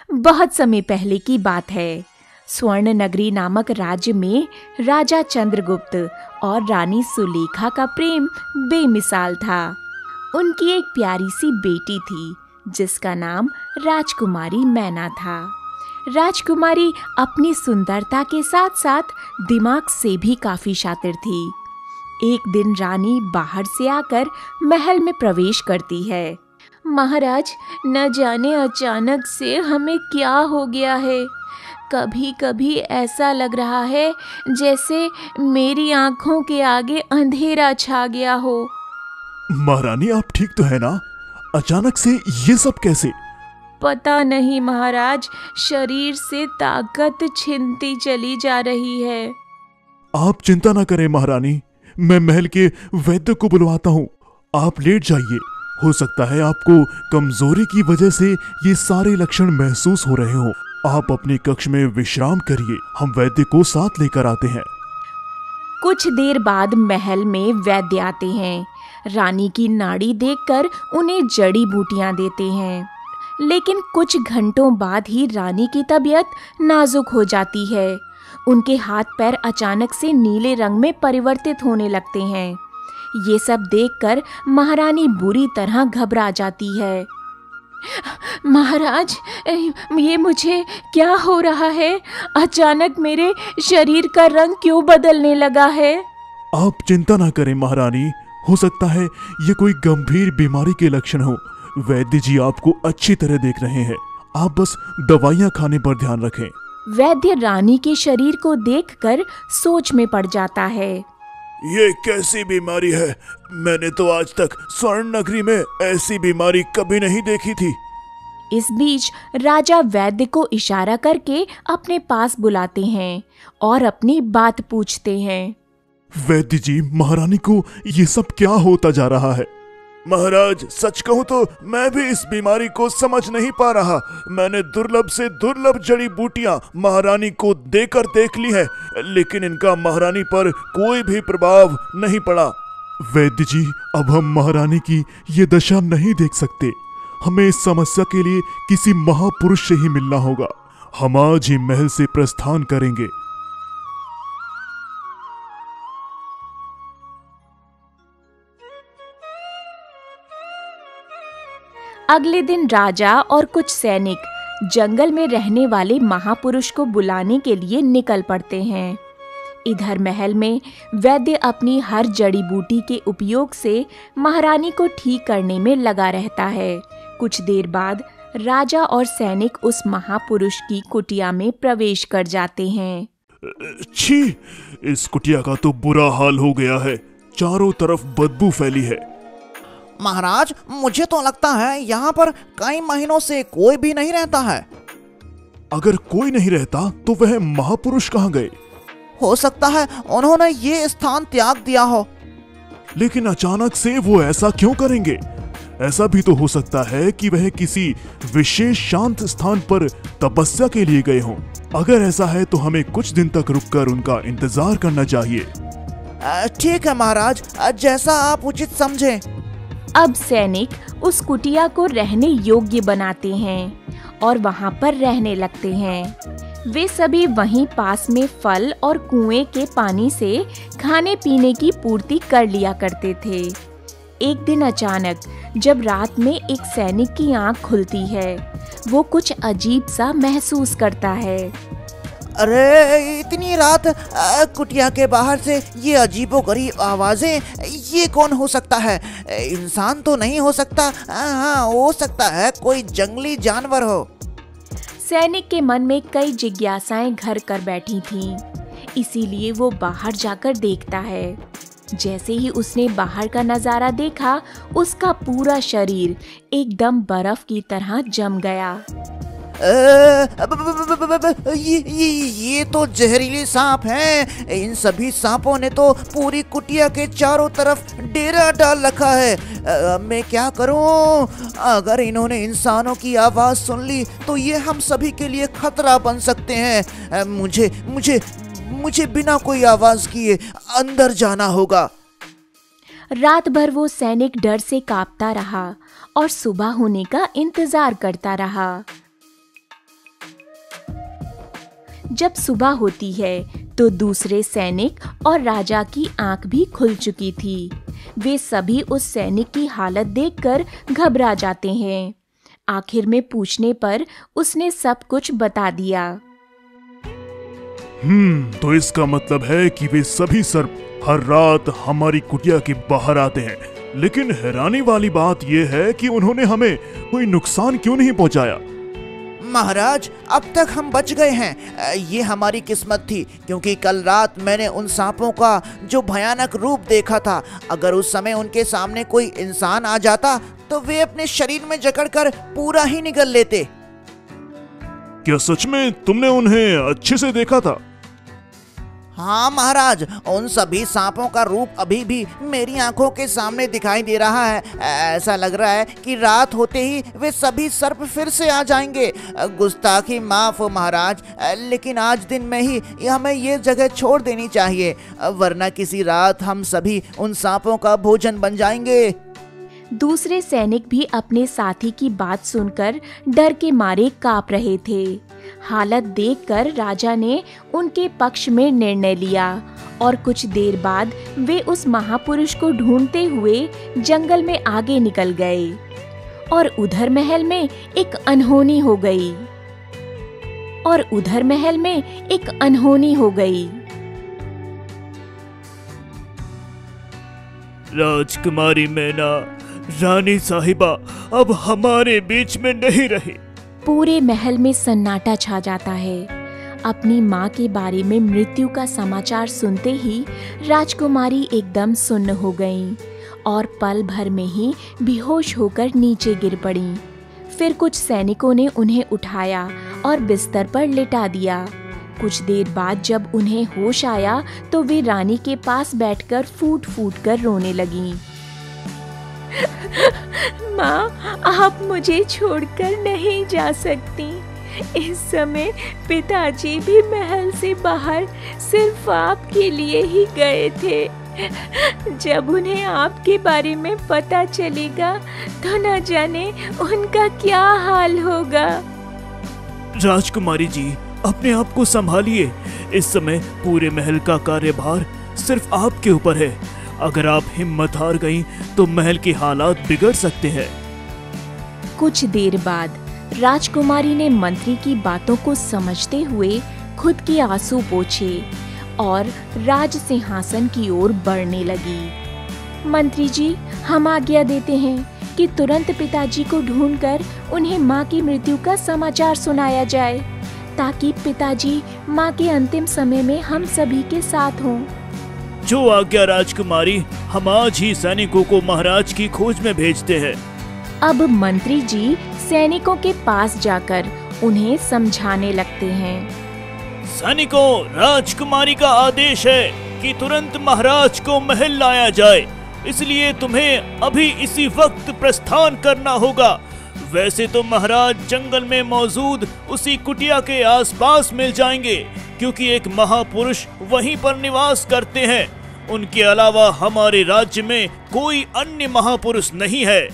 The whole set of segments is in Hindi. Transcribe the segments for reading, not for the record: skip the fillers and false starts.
बहुत समय पहले की बात है। स्वर्ण नगरी नामक राज्य में राजा चंद्रगुप्त और रानी सुलेखा का प्रेम बेमिसाल था। उनकी एक प्यारी सी बेटी थी जिसका नाम राजकुमारी मैना था। राजकुमारी अपनी सुंदरता के साथ साथ दिमाग से भी काफी शातिर थी। एक दिन रानी बाहर से आकर महल में प्रवेश करती है। महाराज, न जाने अचानक से हमें क्या हो गया है। कभी कभी ऐसा लग रहा है जैसे मेरी आंखों के आगे अंधेरा छा गया हो। महारानी, आप ठीक तो है ना? अचानक से ये सब कैसे? पता नहीं महाराज, शरीर से ताकत छिनती चली जा रही है। आप चिंता ना करें महारानी, मैं महल के वैद्य को बुलवाता हूँ। आप लेट जाइए। हो सकता है आपको कमजोरी की वजह से ये सारे लक्षण महसूस हो रहे हो। आप अपने कक्ष में विश्राम करिए, हम वैद्य को साथ लेकर आते हैं। कुछ देर बाद महल में वैद्य आते हैं। रानी की नाड़ी देखकर उन्हें जड़ी बूटियां देते हैं, लेकिन कुछ घंटों बाद ही रानी की तबीयत नाजुक हो जाती है। उनके हाथ पैर अचानक से नीले रंग में परिवर्तित होने लगते हैं। ये सब देखकर महारानी बुरी तरह घबरा जाती है। महाराज, ये मुझे क्या हो रहा है? अचानक मेरे शरीर का रंग क्यों बदलने लगा है? आप चिंता ना करें महारानी, हो सकता है ये कोई गंभीर बीमारी के लक्षण हो। वैद्य जी आपको अच्छी तरह देख रहे हैं, आप बस दवाइयाँ खाने पर ध्यान रखें। वैद्य रानी के शरीर को देखकर सोच में पड़ जाता है। ये कैसी बीमारी है? मैंने तो आज तक स्वर्ण नगरी में ऐसी बीमारी कभी नहीं देखी थी। इस बीच राजा वैद्य को इशारा करके अपने पास बुलाते हैं और अपनी बात पूछते हैं। वैद्य जी, महारानी को ये सब क्या होता जा रहा है? महाराज, सच कहूँ तो मैं भी इस बीमारी को समझ नहीं पा रहा। मैंने दुर्लभ से दुर्लभ जड़ी बूटियां महारानी को देकर देख ली है, लेकिन इनका महारानी पर कोई भी प्रभाव नहीं पड़ा। वैद्य जी, अब हम महारानी की ये दशा नहीं देख सकते। हमें इस समस्या के लिए किसी महापुरुष से ही मिलना होगा। हम आज ही महल से प्रस्थान करेंगे। अगले दिन राजा और कुछ सैनिक जंगल में रहने वाले महापुरुष को बुलाने के लिए निकल पड़ते हैं। इधर महल में वैद्य अपनी हर जड़ी बूटी के उपयोग से महारानी को ठीक करने में लगा रहता है। कुछ देर बाद राजा और सैनिक उस महापुरुष की कुटिया में प्रवेश कर जाते हैं। छी, इस कुटिया का तो बुरा हाल हो गया है। चारों तरफ बदबू फैली है। महाराज, मुझे तो लगता है यहाँ पर कई महीनों से कोई भी नहीं रहता है। अगर कोई नहीं रहता तो वह महापुरुष कहाँ गए? हो सकता है उन्होंने ये स्थान त्याग दिया हो। लेकिन अचानक से वो ऐसा क्यों करेंगे? ऐसा भी तो हो सकता है कि वह किसी विशेष शांत स्थान पर तपस्या के लिए गए हों। अगर ऐसा है तो हमें कुछ दिन तक रुककर उनका इंतजार करना चाहिए। ठीक है महाराज, जैसा आप उचित समझें। अब सैनिक उस कुटिया को रहने योग्य बनाते हैं और वहां पर रहने लगते हैं। वे सभी वहीं पास में फल और कुएं के पानी से खाने पीने की पूर्ति कर लिया करते थे। एक दिन अचानक जब रात में एक सैनिक की आंख खुलती है, वो कुछ अजीब सा महसूस करता है। अरे, इतनी रात कुटिया के बाहर से ये अजीबोगरीब आवाजें, ये कौन हो सकता है? इंसान तो नहीं हो सकता। हाँ, हो सकता है कोई जंगली जानवर हो। सैनिक के मन में कई जिज्ञासाएं घर कर बैठी थीं, इसीलिए वो बाहर जाकर देखता है। जैसे ही उसने बाहर का नजारा देखा, उसका पूरा शरीर एकदम बर्फ की तरह जम गया। ये तो जहरीले सांप हैं। इन सभी सांपों ने तो पूरी कुटिया के चारों तरफ डेरा डाल रखा है। मैं क्या करूं? अगर इन्होंने इंसानों की आवाज सुन ली तो ये हम सभी के लिए खतरा बन सकते हैं। मुझे बिना कोई आवाज किए अंदर जाना होगा। रात भर वो सैनिक डर से कांपता रहा और सुबह होने का इंतजार करता रहा। जब सुबह होती है तो दूसरे सैनिक और राजा की आंख भी खुल चुकी थी। वे सभी उस सैनिक की हालत देखकर घबरा जाते हैं। आखिर में पूछने पर उसने सब कुछ बता दिया। तो इसका मतलब है कि वे सभी सर्प हर रात हमारी कुटिया के बाहर आते हैं। लेकिन हैरानी वाली बात यह है कि उन्होंने हमें कोई नुकसान क्यों नहीं पहुंचाया। महाराज, अब तक हम बच गए हैं। ये हमारी किस्मत थी, क्योंकि कल रात मैंने उन सांपों का जो भयानक रूप देखा था। अगर उस समय उनके सामने कोई इंसान आ जाता तो वे अपने शरीर में जकड़कर पूरा ही निगल लेते। क्या सच में तुमने उन्हें अच्छे से देखा था? हाँ महाराज, उन सभी सांपों का रूप अभी भी मेरी आंखों के सामने दिखाई दे रहा है। ऐसा लग रहा है कि रात होते ही वे सभी सर्प फिर से आ जाएंगे। गुस्ताखी माफ हो महाराज, लेकिन आज दिन में ही हमें ये जगह छोड़ देनी चाहिए, वरना किसी रात हम सभी उन सांपों का भोजन बन जाएंगे। दूसरे सैनिक भी अपने साथी की बात सुनकर डर के मारे कांप रहे थे। हालत देखकर राजा ने उनके पक्ष में निर्णय लिया और कुछ देर बाद वे उस महापुरुष को ढूंढते हुए जंगल में आगे निकल गए। और उधर महल में एक अनहोनी हो गई। राजकुमारी मैना, रानी साहिबा अब हमारे बीच में नहीं रही। पूरे महल में सन्नाटा छा जाता है। अपनी माँ के बारे में मृत्यु का समाचार सुनते ही राजकुमारी एकदम सुन्न हो गईं और पल भर में ही बेहोश होकर नीचे गिर पड़ीं। फिर कुछ सैनिकों ने उन्हें उठाया और बिस्तर पर लिटा दिया। कुछ देर बाद जब उन्हें होश आया तो वे रानी के पास बैठकर फूट फूट कर रोने लगीं। माँ, आप मुझे छोड़कर नहीं जा सकती। इस समय पिताजी भी महल से बाहर सिर्फ आपके लिए ही गए थे। जब उन्हें आपके बारे में पता चलेगा तो न जाने उनका क्या हाल होगा। राजकुमारी जी, अपने आप को संभालिए। इस समय पूरे महल का कार्यभार सिर्फ आपके ऊपर है। अगर आप हिम्मत हार गईं तो महल के हालात बिगड़ सकते हैं। कुछ देर बाद राजकुमारी ने मंत्री की बातों को समझते हुए खुद के आंसू पोंछे और राज सिंहासन की ओर बढ़ने लगी। मंत्री जी, हम आज्ञा देते हैं कि तुरंत पिताजी को ढूंढकर उन्हें माँ की मृत्यु का समाचार सुनाया जाए, ताकि पिताजी माँ के अंतिम समय में हम सभी के साथ हों। जो आज्ञा राजकुमारी, हम आज ही सैनिकों को महाराज की खोज में भेजते हैं। अब मंत्री जी सैनिकों के पास जाकर उन्हें समझाने लगते हैं। सैनिकों, राजकुमारी का आदेश है कि तुरंत महाराज को महल लाया जाए, इसलिए तुम्हें अभी इसी वक्त प्रस्थान करना होगा। वैसे तो महाराज जंगल में मौजूद उसी कुटिया के आसपास मिल जाएंगे, क्योंकि एक महापुरुष वहीं पर निवास करते हैं। उनके अलावा हमारे राज्य में कोई अन्य महापुरुष नहीं है।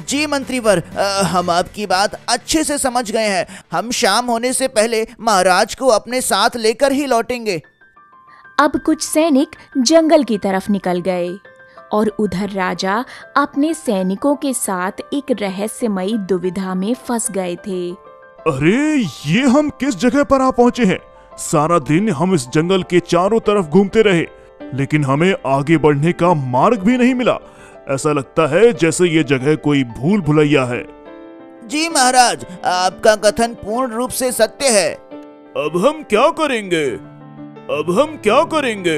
जी मंत्रीवर, हम आपकी बात अच्छे से समझ गए हैं। हम शाम होने से पहले महाराज को अपने साथ लेकर ही लौटेंगे। अब कुछ सैनिक जंगल की तरफ निकल गए और उधर राजा अपने सैनिकों के साथ एक रहस्यमयी दुविधा में फंस गए थे। अरे, ये हम किस जगह पर आ पहुंचे हैं? सारा दिन हम इस जंगल के चारों तरफ घूमते रहे, लेकिन हमें आगे बढ़ने का मार्ग भी नहीं मिला। ऐसा लगता है जैसे ये जगह कोई भूल भुलैया है। जी महाराज, आपका कथन पूर्ण रूप से सत्य है। अब हम क्या करेंगे?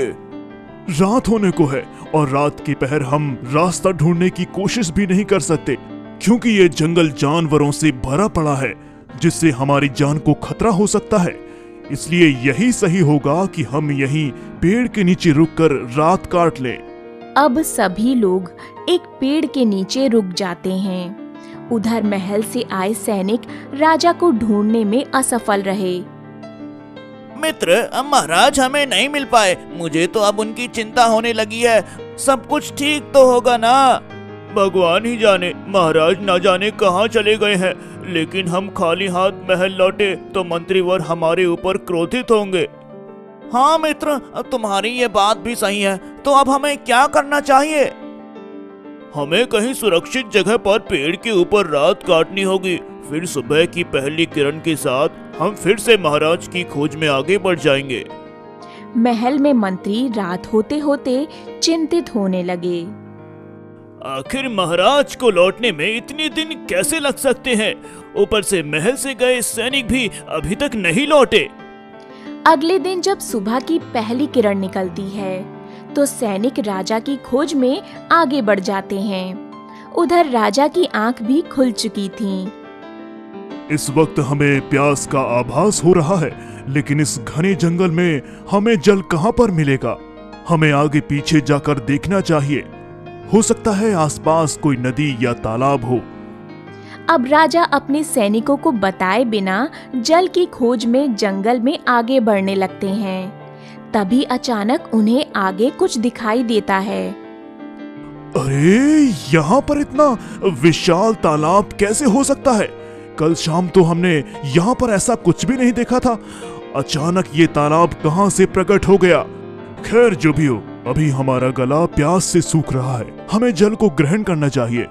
रात होने को है और रात के पहर हम रास्ता ढूंढने की कोशिश भी नहीं कर सकते, क्योंकि ये जंगल जानवरों से भरा पड़ा है, जिससे हमारी जान को खतरा हो सकता है। इसलिए यही सही होगा कि हम यहीं पेड़ के नीचे रुककर रात काट लें। अब सभी लोग एक पेड़ के नीचे रुक जाते हैं। उधर महल से आए सैनिक राजा को ढूंढने में असफल रहे। मित्र, महाराज हमें नहीं मिल पाए। मुझे तो अब उनकी चिंता होने लगी है। सब कुछ ठीक तो होगा ना? भगवान ही जाने, महाराज ना जाने कहाँ चले गए हैं। लेकिन हम खाली हाथ महल लौटे तो मंत्रीवर हमारे ऊपर क्रोधित होंगे। हाँ मित्र, तुम्हारी ये बात भी सही है। तो अब हमें क्या करना चाहिए? हमें कहीं सुरक्षित जगह पर पेड़ के ऊपर रात काटनी होगी। फिर सुबह की पहली किरण के साथ हम फिर से महाराज की खोज में आगे बढ़ जाएंगे। महल में मंत्री रात होते होते चिंतित होने लगे। आखिर महाराज को लौटने में इतने दिन कैसे लग सकते हैं? ऊपर से महल से गए सैनिक भी अभी तक नहीं लौटे। अगले दिन जब सुबह की पहली किरण निकलती है तो सैनिक राजा की खोज में आगे बढ़ जाते हैं। उधर राजा की आंख भी खुल चुकी थी। इस वक्त हमें प्यास का आभास हो रहा है, लेकिन इस घने जंगल में हमें जल कहां पर मिलेगा? हमें आगे पीछे जाकर देखना चाहिए। हो सकता है आसपास कोई नदी या तालाब हो। अब राजा अपने सैनिकों को बताए बिना जल की खोज में जंगल में आगे बढ़ने लगते हैं। तभी अचानक उन्हें आगे कुछ दिखाई देता है। अरे, यहाँ पर इतना विशाल तालाब कैसे हो सकता है? कल शाम तो हमने यहाँ पर ऐसा कुछ भी नहीं देखा था। अचानक ये तालाब कहाँ से प्रकट हो गया? खैर जो भी हो, अभी हमारा गला प्यास से सूख रहा है। हमें जल को ग्रहण करना चाहिए।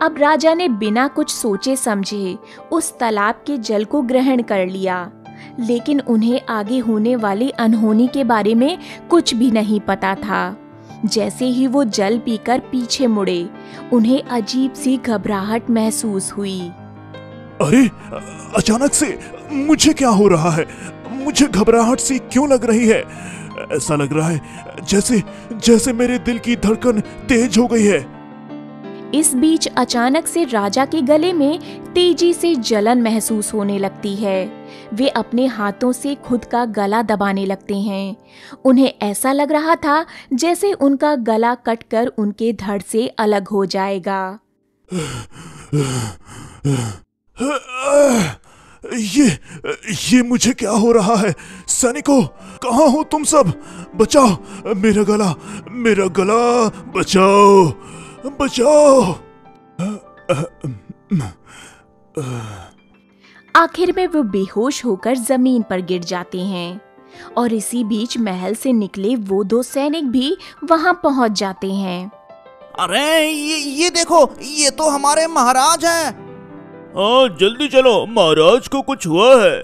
अब राजा ने बिना कुछ सोचे समझे उस तालाब के जल को ग्रहण कर लिया, लेकिन उन्हें आगे होने वाली अनहोनी के बारे में कुछ भी नहीं पता था। जैसे ही वो जल पीकर पीछे मुड़े, उन्हें अजीब सी घबराहट महसूस हुई। अरे, अचानक से मुझे क्या हो रहा है? मुझे घबराहट सी क्यों लग रही है? ऐसा लग रहा है जैसे मेरे दिल की धड़कन तेज हो गई है। इस बीच अचानक से राजा के गले में तेजी से जलन महसूस होने लगती है। वे अपने हाथों से खुद का गला दबाने लगते हैं। उन्हें ऐसा लग रहा था जैसे उनका गला कटकर उनके धड़ से अलग हो जाएगा। ये मुझे क्या हो रहा है? सैनिकों, कहाँ हो तुम सब? बचाओ मेरा गला बचाओ, बचाओ। आखिर में वो बेहोश होकर जमीन पर गिर जाते हैं और इसी बीच महल से निकले वो दो सैनिक भी वहां पहुंच जाते हैं। अरे ये देखो, ये तो हमारे महाराज हैं। हाँ, जल्दी चलो, महाराज को कुछ हुआ है।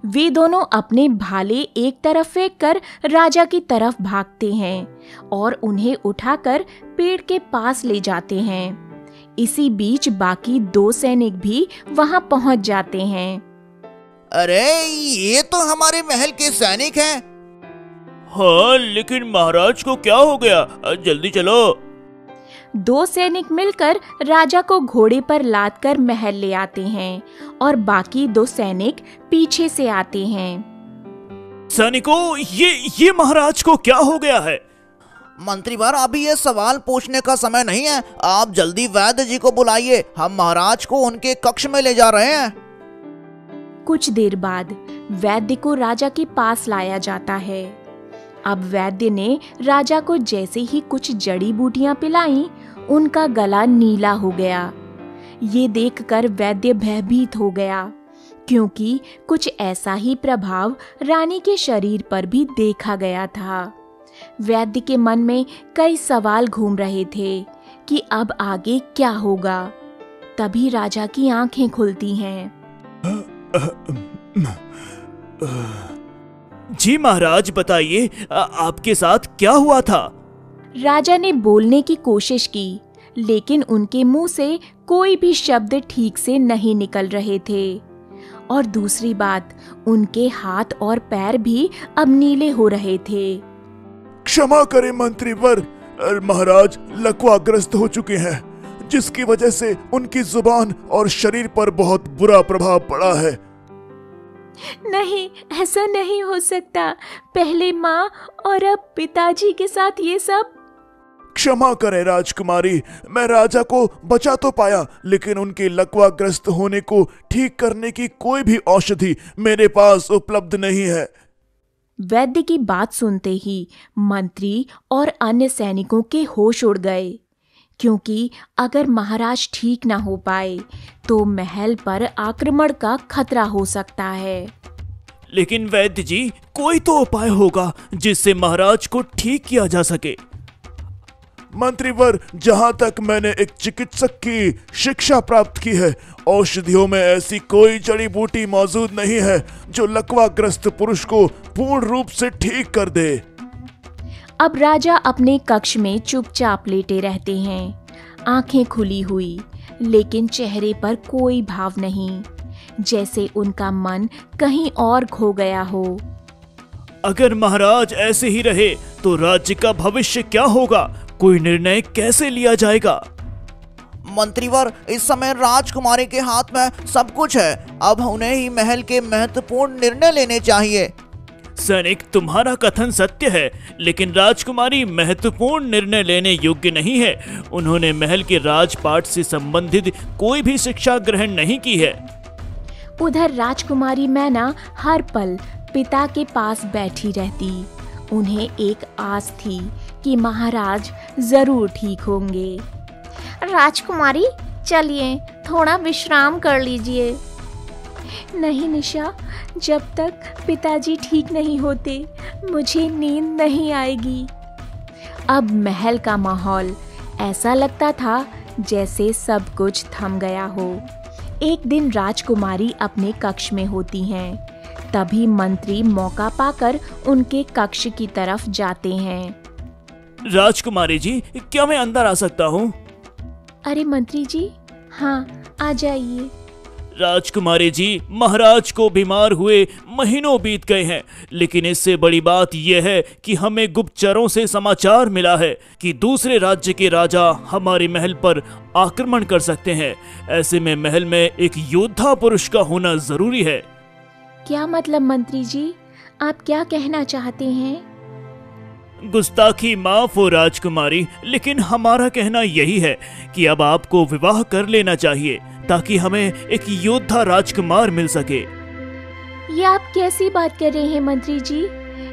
वे दोनों अपने भाले एक तरफ फेंक कर राजा की तरफ भागते हैं और उन्हें उठाकर पेड़ के पास ले जाते हैं। इसी बीच बाकी दो सैनिक भी वहां पहुंच जाते हैं। अरे, ये तो हमारे महल के सैनिक हैं। हाँ, लेकिन महाराज को क्या हो गया? जल्दी चलो। दो सैनिक मिलकर राजा को घोड़े पर लादकर महल ले आते हैं और बाकी दो सैनिक पीछे से आते हैं। सैनिकों, ये महाराज को क्या हो गया है? मंत्रीवर, अभी ये सवाल पूछने का समय नहीं है। आप जल्दी वैद्य जी को बुलाइए। हम महाराज को उनके कक्ष में ले जा रहे हैं। कुछ देर बाद वैद्य को राजा के पास लाया जाता है। अब वैद्य ने राजा को जैसे ही कुछ जड़ी बूटियां पिलाई, उनका गला नीला हो गया। ये देखकर वैद्य भयभीत हो गया, क्योंकि कुछ ऐसा ही प्रभाव रानी के शरीर पर भी देखा गया था। वैद्य के मन में कई सवाल घूम रहे थे कि अब आगे क्या होगा। तभी राजा की आंखें खुलती हैं। जी महाराज, बताइए, आपके साथ क्या हुआ था? राजा ने बोलने की कोशिश की, लेकिन उनके मुंह से कोई भी शब्द ठीक से नहीं निकल रहे थे। और दूसरी बात, उनके हाथ और पैर भी अब नीले हो रहे थे। क्षमा करें मंत्रीवर, महाराज लकवाग्रस्त हो चुके हैं, जिसकी वजह से उनकी जुबान और शरीर पर बहुत बुरा प्रभाव पड़ा है। नहीं, ऐसा नहीं हो सकता। पहले माँ और अब पिताजी के साथ ये सब। क्षमा करें राजकुमारी, मैं राजा को बचा तो पाया, लेकिन उनके लकवाग्रस्त होने को ठीक करने की कोई भी औषधि मेरे पास उपलब्ध नहीं है। वैद्य की बात सुनते ही मंत्री और अन्य सैनिकों के होश उड़ गए, क्योंकि अगर महाराज ठीक ना हो पाए तो महल पर आक्रमण का खतरा हो सकता है। लेकिन वैद्य जी, कोई तो उपाय होगा जिससे महाराज को ठीक किया जा सके। मंत्रीवर, जहां तक मैंने एक चिकित्सक की शिक्षा प्राप्त की है, औषधियों में ऐसी कोई जड़ी बूटी मौजूद नहीं है जो लकवाग्रस्त पुरुष को पूर्ण रूप से ठीक कर दे। अब राजा अपने कक्ष में चुपचाप लेटे रहते हैं, आंखें खुली हुई, लेकिन चेहरे पर कोई भाव नहीं, जैसे उनका मन कहीं और खो गया हो। अगर महाराज ऐसे ही रहे तो राज्य का भविष्य क्या होगा? कोई निर्णय कैसे लिया जाएगा? मंत्रीवर, इस समय राजकुमारी के हाथ में सब कुछ है। अब उन्हें ही महल के महत्वपूर्ण निर्णय लेने चाहिए। सैनिक, तुम्हारा कथन सत्य है, लेकिन राजकुमारी महत्वपूर्ण निर्णय लेने योग्य नहीं है। उन्होंने महल के राजपाट से संबंधित कोई भी शिक्षा ग्रहण नहीं की है। उधर राजकुमारी मैना हर पल पिता के पास बैठी रहती। उन्हें एक आस थी कि महाराज जरूर ठीक होंगे। राजकुमारी, चलिए थोड़ा विश्राम कर लीजिए। नहीं निशा, जब तक पिताजी ठीक नहीं होते मुझे नींद नहीं आएगी। अब महल का माहौल ऐसा लगता था जैसे सब कुछ थम गया हो। एक दिन राजकुमारी अपने कक्ष में होती हैं, तभी मंत्री मौका पाकर उनके कक्ष की तरफ जाते हैं। राजकुमारी जी, क्या मैं अंदर आ सकता हूँ? अरे मंत्री जी, हाँ आ जाइए। राजकुमारी जी, महाराज को बीमार हुए महीनों बीत गए हैं, लेकिन इससे बड़ी बात यह है कि हमें गुप्तचरों से समाचार मिला है कि दूसरे राज्य के राजा हमारे महल पर आक्रमण कर सकते हैं। ऐसे में महल में एक योद्धा पुरुष का होना जरूरी है। क्या मतलब मंत्री जी, आप क्या कहना चाहते हैं? गुस्ताखी माफ हो राजकुमारी, लेकिन हमारा कहना यही है कि अब आपको विवाह कर लेना चाहिए ताकि हमें एक योद्धा राजकुमार मिल सके। ये आप कैसी बात कर रहे हैं मंत्री जी?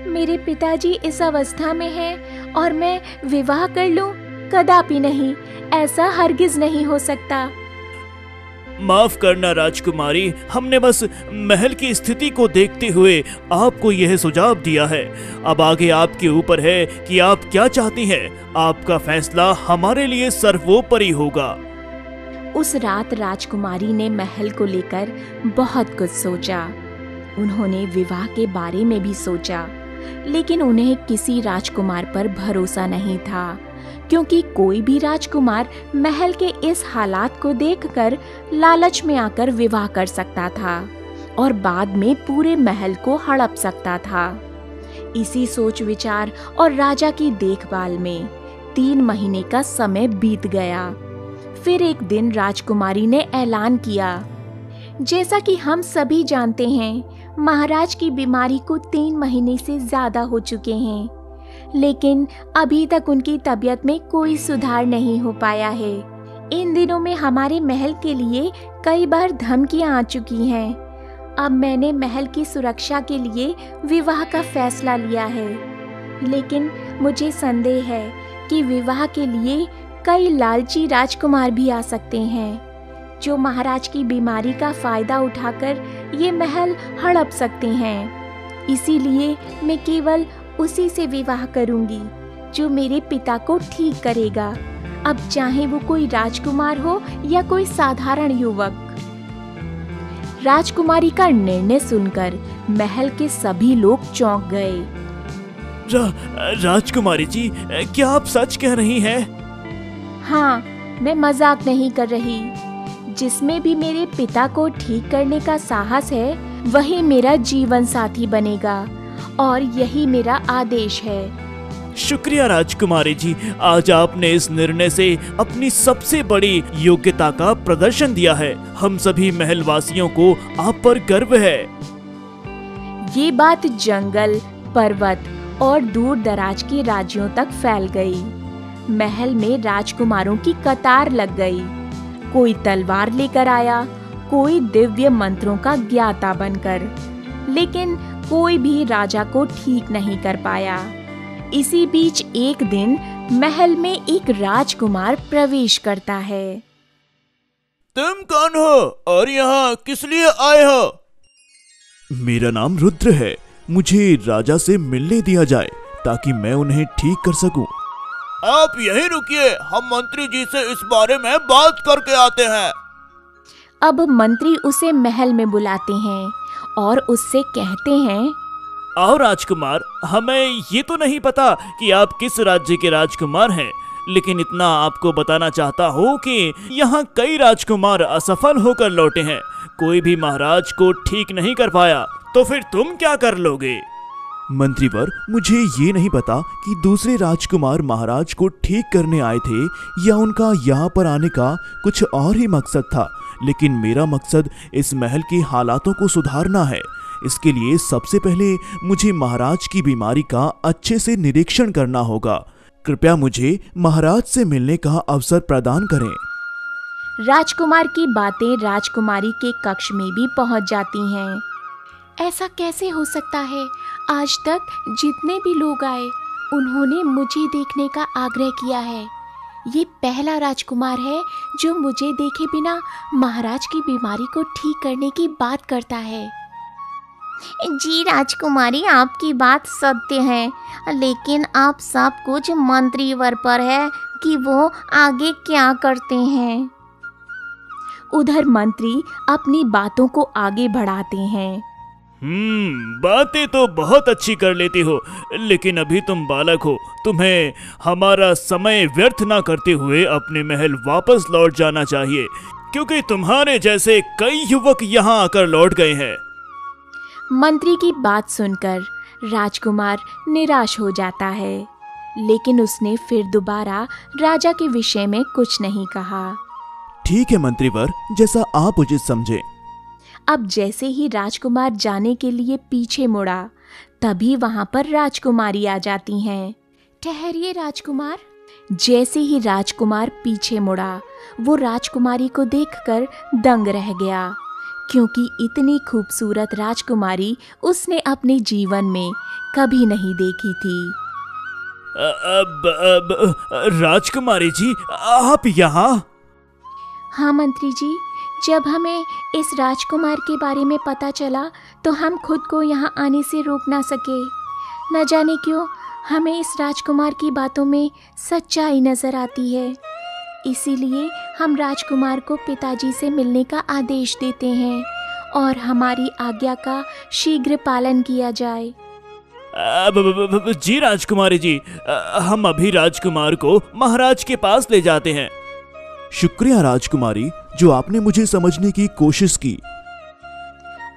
मेरे पिताजी इस अवस्था में हैं और मैं विवाह कर लूं? कदापि नहीं, ऐसा हरगिज नहीं हो सकता। माफ करना राजकुमारी, हमने बस महल की स्थिति को देखते हुए आपको यह सुझाव दिया है। अब आगे आपके ऊपर है कि आप क्या चाहती हैं। आपका फैसला हमारे लिए सर्वोपरि होगा। उस रात राजकुमारी ने महल को लेकर बहुत कुछ सोचा। उन्होंने विवाह के बारे में भी सोचा, लेकिन उन्हें किसी राजकुमार पर भरोसा नहीं था, क्योंकि कोई भी राजकुमार महल के इस हालात को देखकर लालच में आकर विवाह कर सकता था और बाद में पूरे महल को हड़प सकता था। इसी सोच विचार और राजा की देखभाल में 3 महीने का समय बीत गया। फिर एक दिन राजकुमारी ने ऐलान किया, जैसा कि हम सभी जानते हैं, महाराज की बीमारी को 3 महीने से ज्यादा हो चुके हैं, लेकिन अभी तक उनकी तबीयत में कोई सुधार नहीं हो पाया है। इन दिनों में हमारे महल के लिए कई बार धमकियां आ चुकी हैं। अब मैंने महल की सुरक्षा के लिए विवाह का फैसला लिया है, लेकिन मुझे संदेह है कि विवाह के लिए कई लालची राजकुमार भी आ सकते हैं, जो महाराज की बीमारी का फायदा उठाकर ये महल हड़प सकते हैं। इसीलिए मैं केवल उसी से विवाह करूंगी जो मेरे पिता को ठीक करेगा, अब चाहे वो कोई राजकुमार हो या कोई साधारण युवक। राजकुमारी का निर्णय सुनकर महल के सभी लोग चौंक गए। राजकुमारी जी, क्या आप सच कह रही हैं? हाँ, मैं मजाक नहीं कर रही। जिसमें भी मेरे पिता को ठीक करने का साहस है, वही मेरा जीवन साथी बनेगा और यही मेरा आदेश है। शुक्रिया राजकुमारी जी, आज आपने इस निर्णय से अपनी सबसे बड़ी योग्यता का प्रदर्शन दिया है। हम सभी महल वासियों को आप पर गर्व है। ये बात जंगल, पर्वत और दूर दराज के राज्यों तक फैल गई। महल में राजकुमारों की कतार लग गई। कोई तलवार लेकर आया, कोई दिव्य मंत्रों का ज्ञाता बनकर, लेकिन कोई भी राजा को ठीक नहीं कर पाया। इसी बीच एक दिन महल में एक राजकुमार प्रवेश करता है। तुम कौन हो और यहाँ किस लिए आए हो? मेरा नाम रुद्र है। मुझे राजा से मिलने दिया जाए ताकि मैं उन्हें ठीक कर सकूं। आप यहीं रुकिए, हम मंत्री जी से इस बारे में बात करके आते हैं। अब मंत्री उसे महल में बुलाते हैं और उससे कहते हैं, आओ राजकुमार, हमें ये तो नहीं पता कि आप किस राज्य के राजकुमार हैं, लेकिन इतना आपको बताना चाहता हूँ कि यहाँ कई राजकुमार असफल होकर लौटे हैं। कोई भी महाराज को ठीक नहीं कर पाया, तो फिर तुम क्या कर लोगे? मंत्रीवर, मुझे ये नहीं पता कि दूसरे राजकुमार महाराज को ठीक करने आए थे या उनका यहाँ पर आने का कुछ और ही मकसद था, लेकिन मेरा मकसद इस महल के हालातों को सुधारना है। इसके लिए सबसे पहले मुझे महाराज की बीमारी का अच्छे से निरीक्षण करना होगा। कृपया मुझे महाराज से मिलने का अवसर प्रदान करें। राजकुमार की बातें राजकुमारी के कक्ष में भी पहुंच जाती हैं। ऐसा कैसे हो सकता है? आज तक जितने भी लोग आए उन्होंने मुझे देखने का आग्रह किया है। ये पहला राजकुमार है जो मुझे देखे बिना महाराज की बीमारी को ठीक करने की बात करता है। जी राजकुमारी, आपकी बात सत्य है, लेकिन आप सब कुछ मंत्रीवर पर है कि वो आगे क्या करते हैं। उधर मंत्री अपनी बातों को आगे बढ़ाते हैं। बातें तो बहुत अच्छी कर लेती हो, लेकिन अभी तुम बालक हो। तुम्हें हमारा समय व्यर्थ ना करते हुए अपने महल वापस लौट जाना चाहिए, क्योंकि तुम्हारे जैसे कई युवक यहाँ आकर लौट गए हैं। मंत्री की बात सुनकर राजकुमार निराश हो जाता है, लेकिन उसने फिर दोबारा राजा के विषय में कुछ नहीं कहा। ठीक है मंत्रीवर, जैसा आप उचित समझे। अब जैसे ही राजकुमार जाने के लिए पीछे मुड़ा, तभी वहां पर राजकुमारी आ जाती हैं। ठहरिए राजकुमार। जैसे ही राजकुमार पीछे मुड़ा, वो राजकुमारी को देखकर दंग रह गया, क्योंकि इतनी खूबसूरत राजकुमारी उसने अपने जीवन में कभी नहीं देखी थी। अब राजकुमारी जी, आप यहाँ? हाँ मंत्री जी, जब हमें इस राजकुमार के बारे में पता चला तो हम खुद को यहाँ आने से रोक ना सके। न जाने क्यों हमें इस राजकुमार की बातों में सच्चाई नजर आती है, इसीलिए हम राजकुमार को पिताजी से मिलने का आदेश देते हैं और हमारी आज्ञा का शीघ्र पालन किया जाए। जी राजकुमारी जी, हम अभी राजकुमार को महाराज के पास ले जाते हैं। शुक्रिया राजकुमारी, जो आपने मुझे समझने की कोशिश की।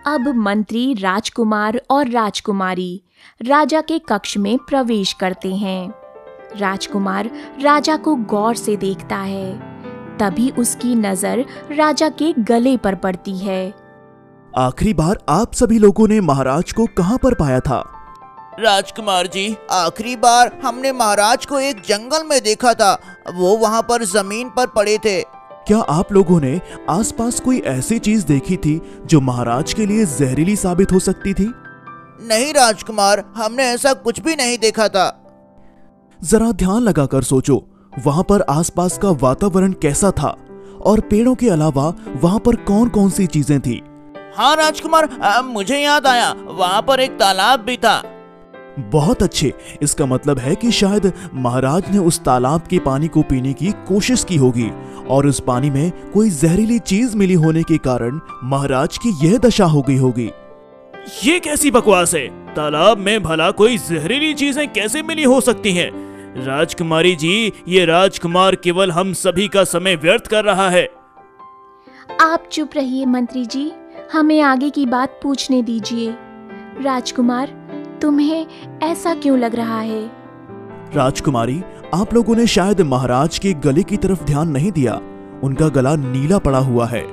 अब मंत्री, राजकुमार और राजकुमारी राजा के कक्ष में प्रवेश करते हैं। राजकुमार राजा को गौर से देखता है, तभी उसकी नजर राजा के गले पर पड़ती है। आखिरी बार आप सभी लोगों ने महाराज को कहाँ पर पाया था? राजकुमार जी, आखिरी बार हमने महाराज को एक जंगल में देखा था। वो वहाँ पर जमीन पर पड़े थे। क्या आप लोगों ने आसपास कोई ऐसी चीज देखी थी जो महाराज के लिए जहरीली साबित हो सकती थी? नहीं राजकुमार, हमने ऐसा कुछ भी नहीं देखा था। जरा ध्यान लगाकर सोचो, वहाँ पर आसपास का वातावरण कैसा था और पेड़ों के अलावा वहाँ पर कौन कौन सी चीजें थी? हाँ राजकुमार, मुझे याद आया, वहाँ पर एक तालाब भी था। बहुत अच्छे, इसका मतलब है कि शायद महाराज ने उस तालाब के पानी को पीने की कोशिश की होगी और उस पानी में कोई जहरीली चीज मिली होने के कारण महाराज की यह दशा हो गई होगी। ये कैसी बकवास है? तालाब में भला कोई जहरीली चीजें कैसे मिली हो सकती हैं? राजकुमारी जी, ये राजकुमार केवल हम सभी का समय व्यर्थ कर रहा है। आप चुप रहिए मंत्री जी, हमें आगे की बात पूछने दीजिए। राजकुमार, तुम्हें ऐसा क्यों लग रहा है? राजकुमारी, आप लोगों ने शायद महाराज के गले की तरफ ध्यान नहीं दिया। उनका गला नीला पड़ा हुआ है,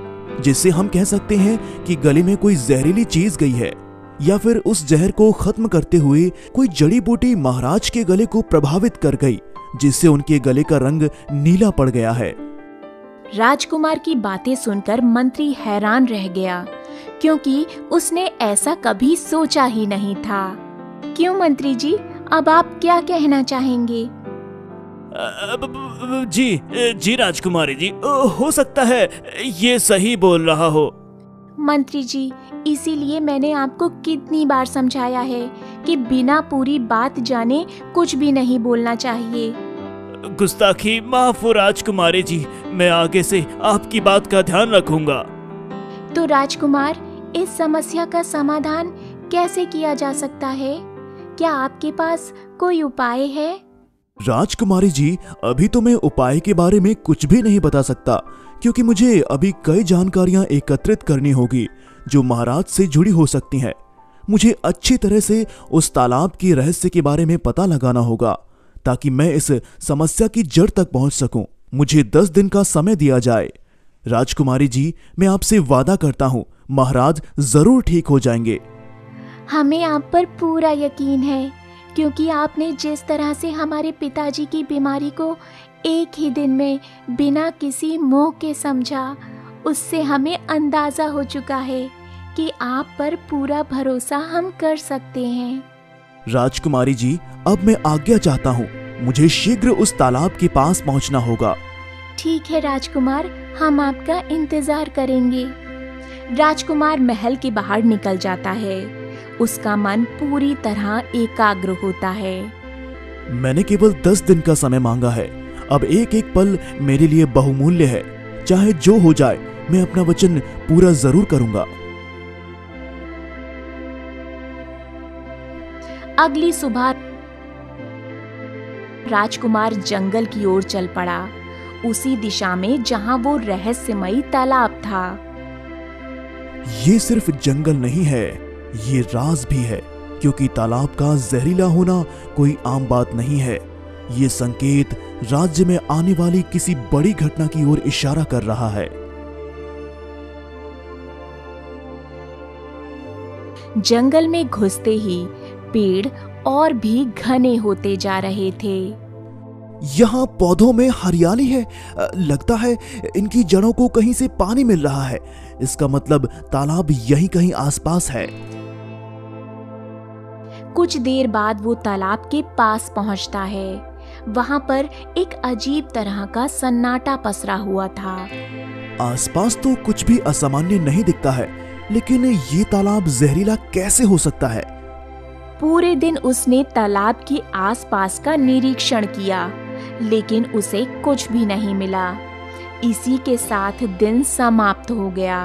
जिससे हम कह सकते हैं कि गले में कोई जहरीली चीज गई है, या फिर उस जहर को खत्म करते हुए कोई जड़ी बूटी महाराज के गले को प्रभावित कर गई, जिससे उनके गले का रंग नीला पड़ गया है। राजकुमार की बातें सुनकर मंत्री हैरान रह गया, क्योंकि उसने ऐसा कभी सोचा ही नहीं था। क्यों मंत्री जी, अब आप क्या कहना चाहेंगे? जी राजकुमारी जी, हो सकता है ये सही बोल रहा हो। मंत्री जी, इसीलिए मैंने आपको कितनी बार समझाया है कि बिना पूरी बात जाने कुछ भी नहीं बोलना चाहिए। गुस्ताखी माफ हो राजकुमारी जी, मैं आगे से आपकी बात का ध्यान रखूंगा। तो राजकुमार, इस समस्या का समाधान कैसे किया जा सकता है? क्या आपके पास कोई उपाय है? राजकुमारी जी, अभी तो मैं उपाय के बारे में कुछ भी नहीं बता सकता, क्योंकि मुझे अभी कई जानकारियां एकत्रित करनी होगी जो महाराज से जुड़ी हो सकती हैं। मुझे अच्छी तरह से उस तालाब के रहस्य के बारे में पता लगाना होगा ताकि मैं इस समस्या की जड़ तक पहुंच सकूं। मुझे 10 दिन का समय दिया जाए। राजकुमारी जी, मैं आपसे वादा करता हूं, महाराज जरूर ठीक हो जाएंगे। हमें आप पर पूरा यकीन है, क्योंकि आपने जिस तरह से हमारे पिताजी की बीमारी को एक ही दिन में बिना किसी मोह के समझा, उससे हमें अंदाजा हो चुका है कि आप पर पूरा भरोसा हम कर सकते हैं। राजकुमारी जी, अब मैं आज्ञा चाहता हूँ। मुझे शीघ्र उस तालाब के पास पहुँचना होगा। ठीक है राजकुमार, हम आपका इंतजार करेंगे। राजकुमार महल के बाहर निकल जाता है। उसका मन पूरी तरह एकाग्र होता है। मैंने केवल 10 दिन का समय मांगा है। अब एक एक पल मेरे लिए बहुमूल्य है। चाहे जो हो जाए, मैं अपना वचन पूरा जरूर करूंगा। अगली सुबह राजकुमार जंगल की ओर चल पड़ा, उसी दिशा में जहां वो रहस्यमयी तालाब था। ये सिर्फ जंगल नहीं है, ये राज भी है, क्योंकि तालाब का जहरीला होना कोई आम बात नहीं है। ये संकेत राज्य में आने वाली किसी बड़ी घटना की ओर इशारा कर रहा है। जंगल में घुसते ही पेड़ और भी घने होते जा रहे थे। यहाँ पौधों में हरियाली है। लगता है इनकी जड़ों को कहीं से पानी मिल रहा है। इसका मतलब तालाब यहीं कहीं आसपास है। कुछ देर बाद वो तालाब के पास पहुंचता है। वहां पर एक अजीब तरह का सन्नाटा पसरा हुआ था। आसपास तो कुछ भी असामान्य नहीं दिखता है, लेकिन ये तालाब जहरीला कैसे हो सकता है? पूरे दिन उसने तालाब के आसपास का निरीक्षण किया, लेकिन उसे कुछ भी नहीं मिला। इसी के साथ दिन समाप्त हो गया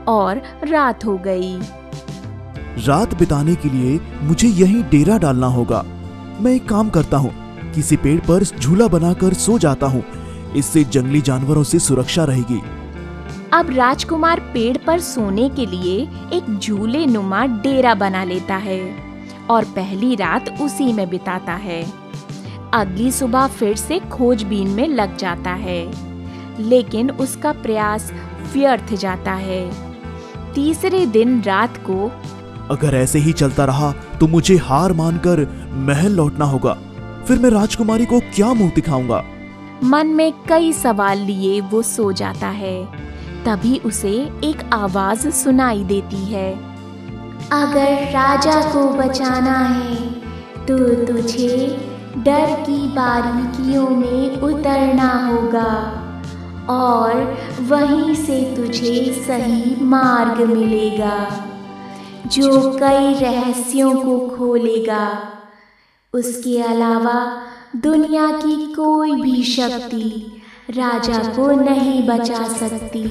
और रात हो गई। रात बिताने के लिए मुझे यहीं डेरा डालना होगा। मैं एक काम करता हूँ, किसी पेड़ पर झूला बनाकर सो जाता हूँ। इससे जंगली जानवरों से सुरक्षा रहेगी। अब राजकुमार पेड़ पर सोने के लिए एक झूले नुमा डेरा बना लेता है और पहली रात उसी में बिताता है। अगली सुबह फिर से खोजबीन में लग जाता है, लेकिन उसका प्रयास व्यर्थ जाता है। तीसरे दिन रात को अगर ऐसे ही चलता रहा तो मुझे हार मानकर महल लौटना होगा। फिर मैं राजकुमारी को क्या मुंह दिखाऊंगा? मन में कई सवाल लिए वो सो जाता है। तभी उसे एक आवाज सुनाई देती है। अगर राजा को बचाना है तो तुझे डर की बारीकियों में उतरना होगा और वहीं से तुझे सही मार्ग मिलेगा, जो कई रहस्यों को खोलेगा। उसके अलावा दुनिया की कोई भी शक्ति राजा को नहीं बचा सकती।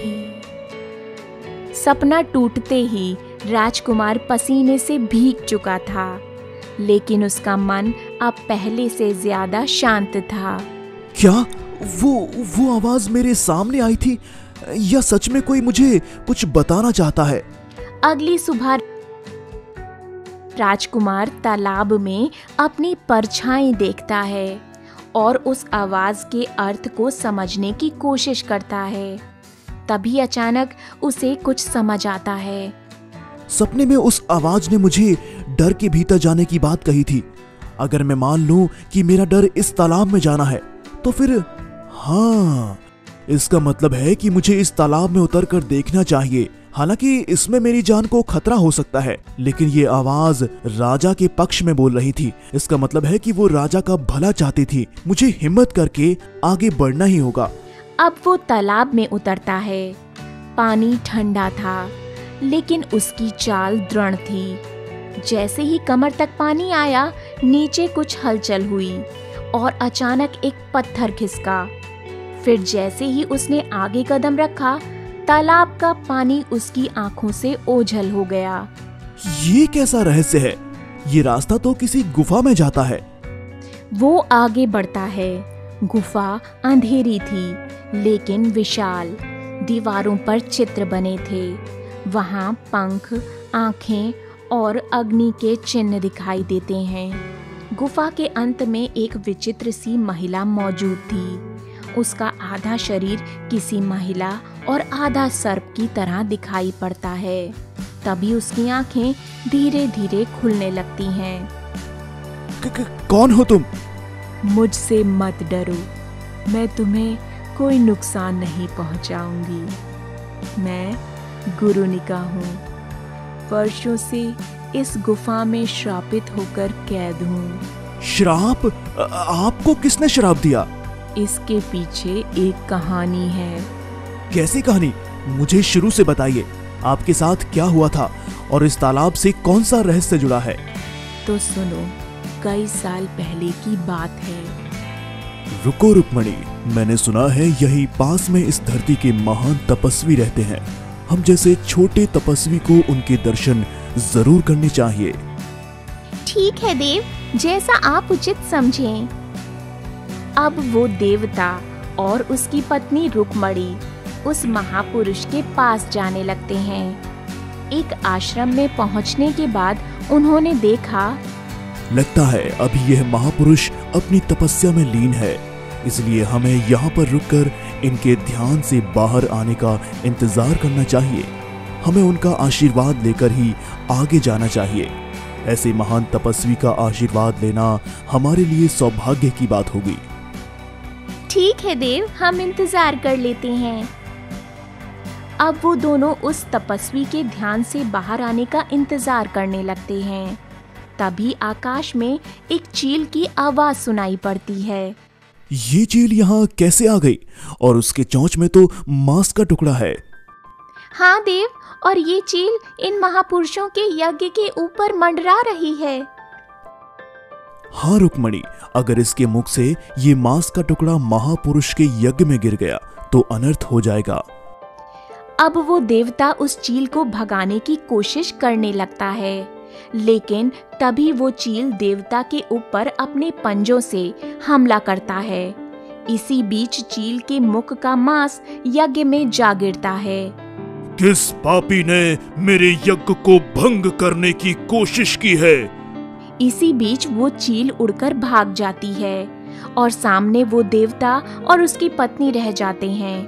सपना टूटते ही राजकुमार पसीने से भीग चुका था, लेकिन उसका मन अब पहले से ज्यादा शांत था। क्या वो आवाज मेरे सामने आई थी, या सच में कोई मुझे कुछ बताना चाहता है? अगली सुबह राजकुमार तालाब में अपनी परछाई देखता है और उस आवाज के अर्थ को समझने की कोशिश करता है। तभी अचानक उसे कुछ समझ आता है। सपने में उस आवाज ने मुझे डर के भीतर जाने की बात कही थी। अगर मैं मान लूं कि मेरा डर इस तालाब में जाना है, तो फिर हाँ, इसका मतलब है कि मुझे इस तालाब में उतरकर देखना चाहिए। हालांकि इसमें मेरी जान को खतरा हो सकता है, लेकिन ये आवाज राजा के पक्ष में बोल रही थी। इसका मतलब है कि वो राजा का भला चाहती थी। मुझे हिम्मत करके आगे बढ़ना ही होगा। अब वो तालाब में उतरता है। पानी ठंडा था, लेकिन उसकी चाल दृढ़ थी। जैसे ही कमर तक पानी आया, नीचे कुछ हलचल हुई और अचानक एक पत्थर खिसका। फिर जैसे ही उसने आगे कदम रखा, तालाब का पानी उसकी आंखों से ओझल हो गया। ये कैसा रहस्य है? ये रास्ता तो किसी गुफा में जाता है। वो आगे बढ़ता है। गुफा अंधेरी थी, लेकिन विशाल। दीवारों पर चित्र बने थे। वहां पंख, आंखें और अग्नि के चिन्ह दिखाई देते हैं। गुफा के अंत में एक विचित्र सी महिला मौजूद थी। उसका आधा शरीर किसी महिला और आधा सर्प की तरह दिखाई पड़ता है। तभी उसकी आंखें धीरे धीरे खुलने लगती हैं। कौन हो तुम? मुझसे मत डरो, मैं तुम्हें कोई नुकसान नहीं पहुंचाऊंगी। मैं गुरुनिका हूँ। वर्षों से इस गुफा में श्रापित होकर कैद हूँ। श्राप? आपको किसने श्राप दिया? इसके पीछे एक कहानी है। कैसी कहानी? मुझे शुरू से बताइए। आपके साथ क्या हुआ था और इस तालाब से कौन सा रहस्य जुड़ा है? तो सुनो, कई साल पहले की बात है। रुको रुक्मणी, मैंने सुना है यही पास में इस धरती के महान तपस्वी रहते हैं। हम जैसे छोटे तपस्वी को उनके दर्शन जरूर करने चाहिए। ठीक है देव, जैसा आप उचित समझें। अब वो देवता और उसकी पत्नी रुक्मणी उस महापुरुष के पास जाने लगते हैं। एक आश्रम में पहुंचने के बाद उन्होंने देखा, लगता है अभी यह महापुरुष अपनी तपस्या में लीन है, इसलिए हमें यहाँ पर रुककर इनके ध्यान से बाहर आने का इंतजार करना चाहिए। हमें उनका आशीर्वाद लेकर ही आगे जाना चाहिए। ऐसे महान तपस्वी का आशीर्वाद लेना हमारे लिए सौभाग्य की बात होगी। ठीक है देव, हम इंतजार कर लेते हैं। अब वो दोनों उस तपस्वी के ध्यान से बाहर आने का इंतजार करने लगते हैं। तभी आकाश में एक चील की आवाज सुनाई पड़ती है। ये चील यहाँ कैसे आ गई? और उसके चोंच में तो मांस का टुकड़ा है। हाँ देव, और ये चील इन महापुरुषों के यज्ञ के ऊपर मंडरा रही है। हाँ रुक्मणी, अगर इसके मुख से ये मांस का टुकड़ा महापुरुष के यज्ञ में गिर गया तो अनर्थ हो जाएगा। अब वो देवता उस चील को भगाने की कोशिश करने लगता है, लेकिन तभी वो चील देवता के ऊपर अपने पंजों से हमला करता है। इसी बीच चील के मुख का मांस यज्ञ में जा गिरता है। किस पापी ने मेरे यज्ञ को भंग करने की कोशिश की है? इसी बीच वो चील उड़कर भाग जाती है और सामने वो देवता और उसकी पत्नी रह जाते हैं।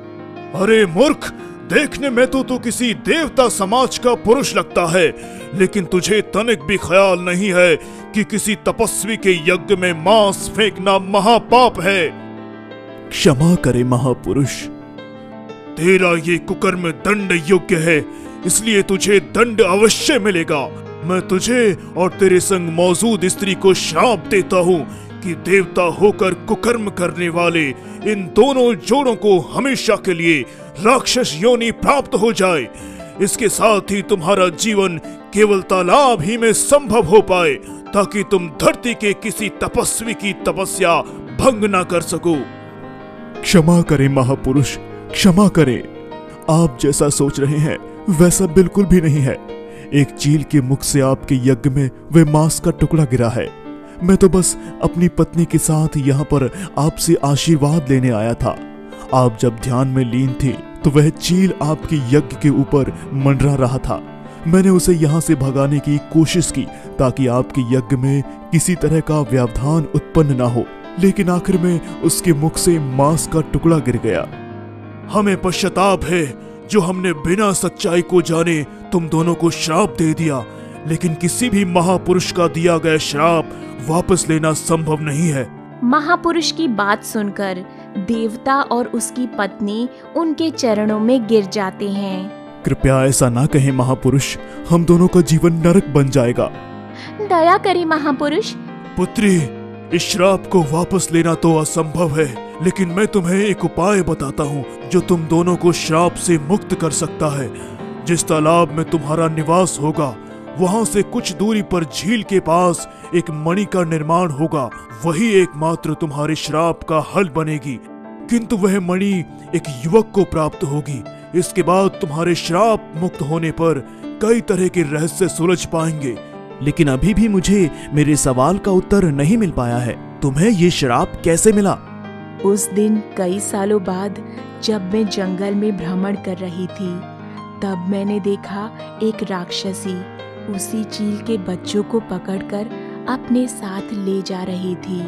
अरे मूर्ख, देखने में तो तू किसी देवता समाज का पुरुष लगता है, लेकिन तुझे तनिक भी ख्याल नहीं है कि किसी तपस्वी के यज्ञ में मांस फेंकना महापाप है। क्षमा करे महापुरुष, तेरा ये कुकर्म दंड योग्य है, इसलिए तुझे दंड अवश्य मिलेगा। मैं तुझे और तेरे संग मौजूद स्त्री को श्राप देता हूँ कि देवता होकर कुकर्म करने वाले इन दोनों जोड़ों को हमेशा के लिए राक्षस योनि प्राप्त हो जाए। इसके साथ ही तुम्हारा जीवन केवल तालाब ही में संभव हो पाए, ताकि तुम धरती के किसी तपस्वी की तपस्या भंग ना कर सको। क्षमा करें महापुरुष, क्षमा करें। आप जैसा सोच रहे हैं वैसा बिल्कुल भी नहीं है। एक चील के मुख से आपके यज्ञ में वह मांस का टुकड़ा गिरा है। मैं तो बस अपनी पत्नी के साथ यहाँ पर आपसे आशीर्वाद लेने आया था। आप जब ध्यान में लीन थी तो वह चील आपके यज्ञ के ऊपर मंडरा रहा था। मैंने उसे यहाँ से भगाने की कोशिश की ताकि आपके यज्ञ में किसी तरह का व्यवधान उत्पन्न ना हो, लेकिन आखिर में उसके मुख से मांस का टुकड़ा गिर गया। हमें पश्चाताप है जो हमने बिना सच्चाई को जाने तुम दोनों को श्राप दे दिया, लेकिन किसी भी महापुरुष का दिया गया श्राप वापस लेना संभव नहीं है। महापुरुष की बात सुनकर देवता और उसकी पत्नी उनके चरणों में गिर जाते हैं। कृपया ऐसा ना कहें महापुरुष, हम दोनों का जीवन नरक बन जाएगा। दया करें महापुरुष। पुत्री, इस श्राप को वापस लेना तो असंभव है, लेकिन मैं तुम्हें एक उपाय बताता हूँ जो तुम दोनों को श्राप से मुक्त कर सकता है। जिस तालाब में तुम्हारा निवास होगा, वहाँ से कुछ दूरी पर झील के पास एक मणि का निर्माण होगा। वही एकमात्र तुम्हारे श्राप का हल बनेगी, किंतु वह मणि एक युवक को प्राप्त होगी। इसके बाद तुम्हारे श्राप मुक्त होने पर कई तरह के रहस्य सुलझ पाएंगे। लेकिन अभी भी मुझे मेरे सवाल का उत्तर नहीं मिल पाया है, तुम्हें ये श्राप कैसे मिला? उस दिन कई सालों बाद जब मैं जंगल में भ्रमण कर रही थी, तब मैंने देखा एक राक्षसी उसी चील के बच्चों को पकड़कर अपने साथ ले जा रही थी।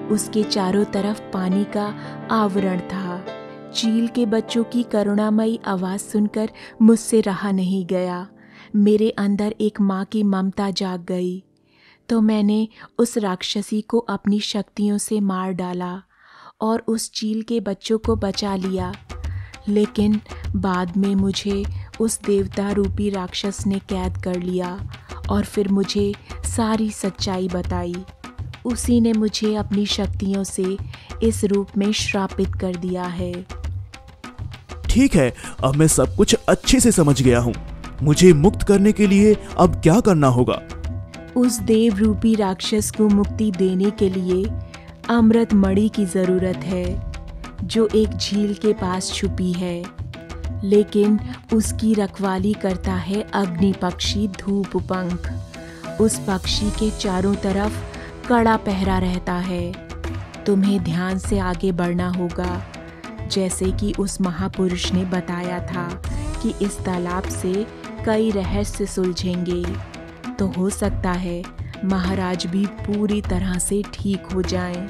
उसके चारों तरफ पानी का आवरण था। चील के बच्चों की करुणामयी आवाज सुनकर मुझसे रहा नहीं गया। मेरे अंदर एक माँ की ममता जाग गई, तो मैंने उस राक्षसी को अपनी शक्तियों से मार डाला और उस चील के बच्चों को बचा लिया। लेकिन बाद में मुझे उस देवता रूपी राक्षस ने कैद कर लिया और फिर मुझे सारी सच्चाई बताई। उसी ने मुझे अपनी शक्तियों से इस रूप में श्रापित कर दिया है। ठीक है, अब मैं सब कुछ अच्छे से समझ गया हूँ। मुझे मुक्त करने के लिए अब क्या करना होगा? उस देव रूपी राक्षस को मुक्ति देने के लिए अमृत मणि की जरूरत है, जो एक झील के पास छुपी है। लेकिन उसकी रखवाली करता है अग्नि पक्षी धूप पंख। उस पक्षी के चारों तरफ कड़ा पहरा रहता है। तुम्हें ध्यान से आगे बढ़ना होगा, जैसे कि उस महापुरुष ने बताया था कि इस तालाब से कई रहस्य सुलझेंगे। तो हो सकता है महाराज भी पूरी तरह से ठीक हो जाएं।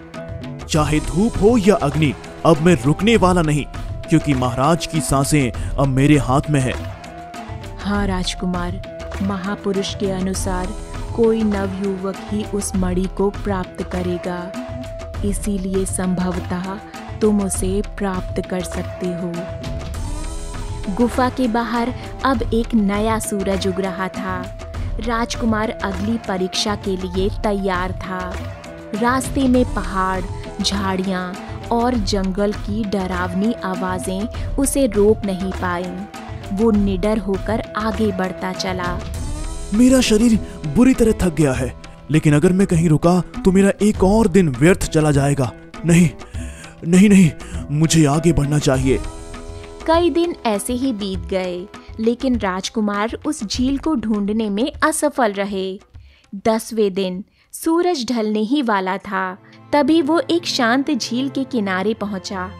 चाहे धूप हो या अग्नि, अब मैं रुकने वाला नहीं, क्योंकि महाराज की सांसें अब मेरे हाथ में है। हाँ राजकुमार, महापुरुष के अनुसार कोई नवयुवक ही उस मणि को प्राप्त करेगा, इसीलिए संभवतः तुम उसे प्राप्त कर सकते हो। गुफा के बाहर अब एक नया सूरज उग रहा था। राजकुमार अगली परीक्षा के लिए तैयार था। रास्ते में पहाड़, झाड़ियाँ और जंगल की डरावनी आवाजें उसे रोक नहीं पाईं। वो निडर होकर आगे बढ़ता चला। मेरा शरीर बुरी तरह थक गया है, लेकिन अगर मैं कहीं रुका तो मेरा एक और दिन व्यर्थ चला जाएगा। नहीं नहीं नहीं, मुझे आगे बढ़ना चाहिए। कई दिन ऐसे ही बीत गए, लेकिन राजकुमार उस झील को ढूंढने में असफल रहे। 10वें दिन सूरज ढलने ही वाला था, तभी वो एक शांत झील के किनारे पहुंचा।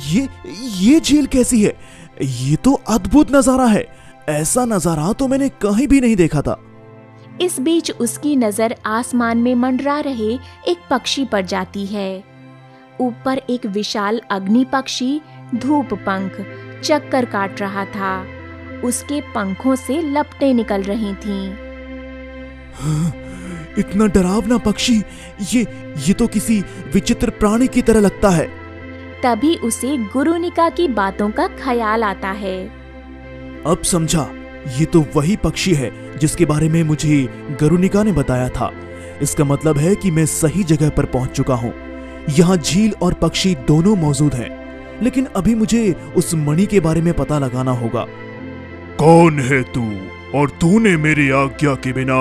ये झील कैसी है? ये तो अद्भुत नजारा है। ऐसा नजारा तो मैंने कहीं भी नहीं देखा था। इस बीच उसकी नजर आसमान में मंडरा रहे एक पक्षी पर जाती है। ऊपर एक विशाल अग्नि पक्षी धूप पंख चक्कर काट रहा था। उसके पंखों से लपटें निकल रही थीं। इतना डरावना पक्षी, ये तो किसी विचित्र प्राणी की तरह लगता है। तभी उसे गुरुनिका की बातों का ख्याल आता है। अब समझा, ये तो वही पक्षी है जिसके बारे में मुझे गुरुनिका ने बताया था। इसका मतलब है कि मैं सही जगह पर पहुंच चुका हूँ। यहाँ झील और पक्षी दोनों मौजूद हैं, लेकिन अभी मुझे उस मणि के बारे में पता लगाना होगा। कौन है तू, और तूने मेरी आज्ञा के बिना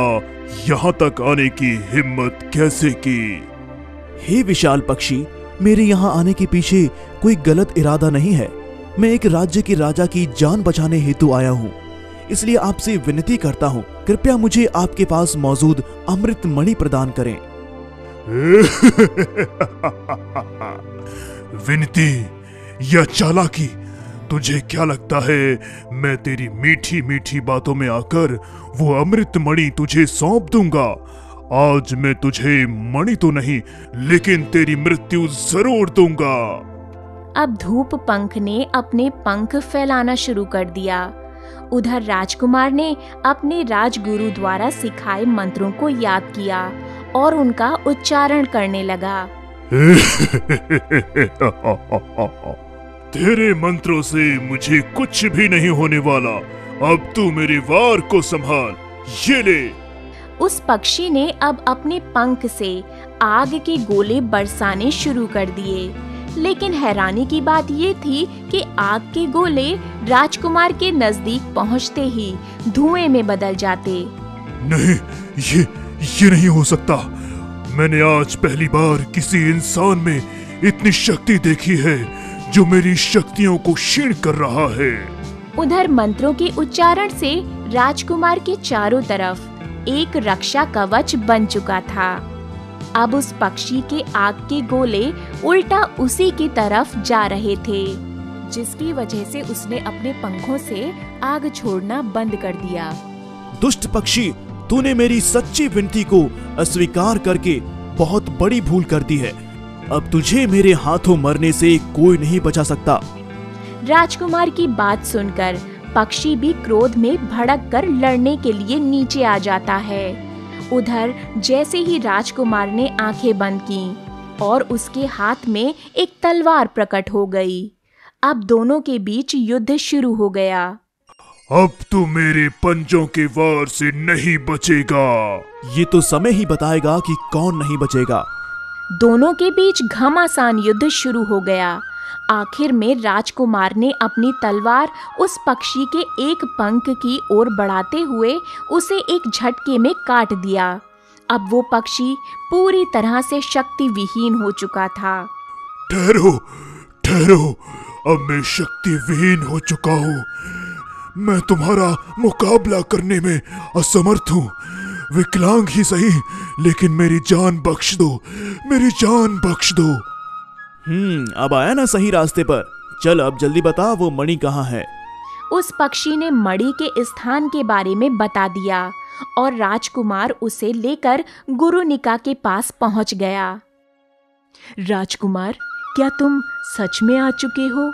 यहाँ तक आने की हिम्मत कैसे की? हे विशाल पक्षी, मेरे यहाँ आने के पीछे कोई गलत इरादा नहीं है। मैं एक राज्य के राजा की जान बचाने हेतु आया हूँ, इसलिए आपसे विनती करता हूँ, कृपया मुझे आपके पास मौजूद अमृत मणि प्रदान करें। विनती या चालाकी? तुझे क्या लगता है मैं तेरी मीठी मीठी बातों में आकर वो अमृत मणि तुझे सौंप दूंगा? आज मैं तुझे मणि तो नहीं, लेकिन तेरी मृत्यु जरूर दूंगा। अब धूप पंख ने अपने पंख फैलाना शुरू कर दिया। उधर राजकुमार ने अपने राजगुरु द्वारा सिखाए मंत्रों को याद किया और उनका उच्चारण करने लगा। तेरे मंत्रों से मुझे कुछ भी नहीं होने वाला। अब तू मेरे वार को संभाल, ये ले। उस पक्षी ने अब अपने पंख से आग के गोले बरसाने शुरू कर दिए, लेकिन हैरानी की बात ये थी कि आग के गोले राजकुमार के नजदीक पहुंचते ही धुएं में बदल जाते। नहीं, ये नहीं हो सकता। मैंने आज पहली बार किसी इंसान में इतनी शक्ति देखी है जो मेरी शक्तियों को क्षीण कर रहा है। उधर मंत्रों के उच्चारण से राजकुमार के चारों तरफ एक रक्षा कवच बन चुका था। अब उस पक्षी के आग के गोले उल्टा उसी की तरफ जा रहे थे, जिसकी वजह से उसने अपने पंखों से आग छोड़ना बंद कर दिया। दुष्ट पक्षी, तूने मेरी सच्ची विनती को अस्वीकार करके बहुत बड़ी भूल कर दी है। अब तुझे मेरे हाथों मरने से कोई नहीं बचा सकता। राजकुमार की बात सुनकर पक्षी भी क्रोध में भड़क कर लड़ने के लिए नीचे आ जाता है। उधर जैसे ही राजकुमार ने आंखें बंद की और उसके हाथ में एक तलवार प्रकट हो गई। अब दोनों के बीच युद्ध शुरू हो गया। अब तू मेरे पंजों के वार से नहीं बचेगा। ये तो समय ही बताएगा कि कौन नहीं बचेगा। दोनों के बीच घमासान युद्ध शुरू हो गया। आखिर में राजकुमार ने अपनी तलवार उस पक्षी के एक पंख की ओर बढ़ाते हुए उसे एक झटके में काट दिया। अब वो पक्षी पूरी तरह से शक्ति विहीन हो चुका था। ठहरो, ठहरो, अब मैं शक्ति विहीन हो चुका हूँ। मैं तुम्हारा मुकाबला करने में असमर्थ हूँ। विकलांग ही सही, लेकिन मेरी जान बख्श दो, मेरी जान बख्श दो। अब आया ना सही रास्ते पर। चल अब जल्दी बता, वो मणि कहाँ है? उस पक्षी ने मणि के स्थान के बारे में बता दिया और राजकुमार उसे लेकर गुरुनिका के पास पहुंच गया। राजकुमार, क्या तुम सच में आ चुके हो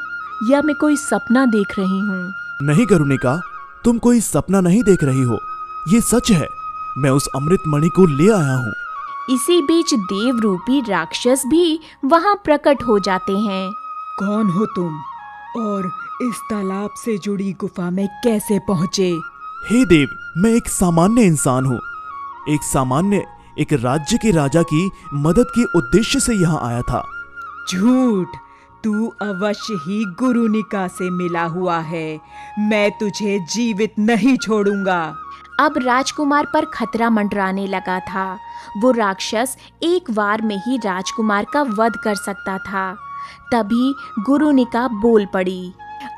या मैं कोई सपना देख रही हूँ? नहीं गुरुनिका, तुम कोई सपना नहीं देख रही हो, ये सच है। मैं उस अमृत मणि को ले आया हूँ। इसी बीच देव रूपी राक्षस भी वहाँ प्रकट हो जाते हैं। कौन हो तुम और इस तालाब से जुड़ी गुफा में कैसे पहुँचे? हे देव, मैं एक सामान्य इंसान हूँ। एक राज्य के राजा की मदद के उद्देश्य से यहाँ आया था। झूठ, तू अवश्य ही गुरुनिका से मिला हुआ है। मैं तुझे जीवित नहीं छोड़ूंगा। अब राजकुमार पर खतरा मंडराने लगा था। वो राक्षस एक बार में ही राजकुमार का वध कर सकता था। तभी गुरुनिका बोल पड़ी,